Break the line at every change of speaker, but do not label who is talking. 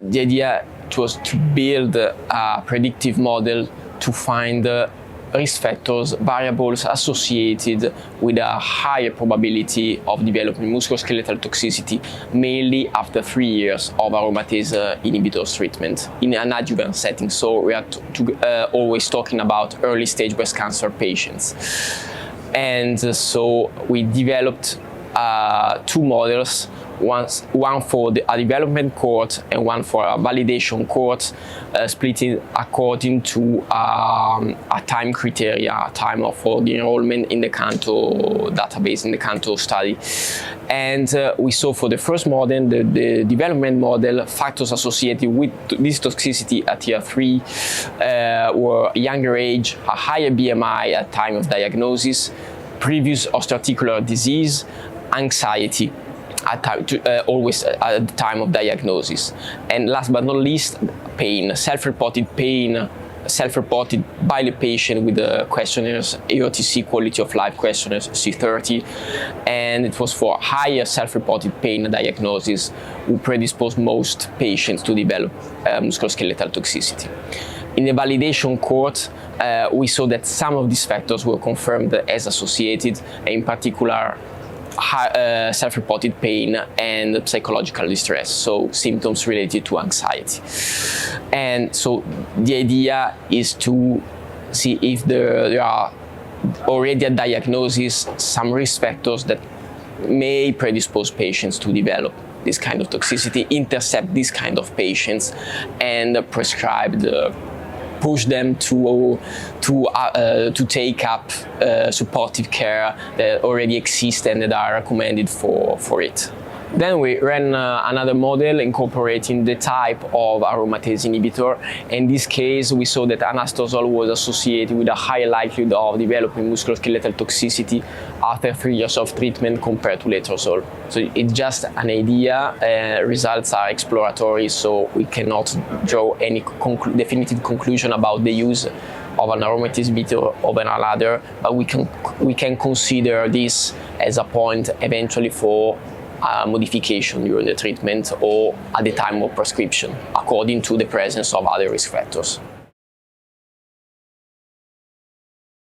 The idea was to build a predictive model to find risk factors, variables associated with a higher probability of developing musculoskeletal toxicity, mainly after 3 years of aromatase inhibitors treatment in an adjuvant setting. So we are always talking about early stage breast cancer patients. And so we developed 2 models, one for a development cohort and one for a validation cohort, splitting according to a time criteria, a time for the enrollment in the Canto database, in the Canto study. And we saw for the first model, the development model, factors associated with this toxicity at year 3 were younger age, a higher BMI at time of diagnosis, previous osteoarticular disease, anxiety, always at the time of diagnosis. And last but not least, pain, self-reported by the patient with the questionnaires, AOTC quality of life questionnaires C30, and it was for higher self-reported pain diagnosis who predisposed most patients to develop musculoskeletal toxicity. In the validation cohort, we saw that some of these factors were confirmed as associated, in particular self-reported pain and psychological distress, so symptoms related to anxiety. And so the idea is to see if there are already at diagnosis some risk factors that may predispose patients to develop this kind of toxicity, intercept these kind of patients, and prescribe push them to take up supportive care that already exist and that are recommended for it. Then we ran another model incorporating the type of aromatase inhibitor. In this case, we saw that Anastrozole was associated with a higher likelihood of developing musculoskeletal toxicity after 3 years of treatment compared to Letrozole. So it's just an idea, results are exploratory, so we cannot draw any definitive conclusion about the use of an aromatase inhibitor over another, but we can consider this as a point eventually for modification during the treatment or at the time of prescription, according to the presence of other risk factors.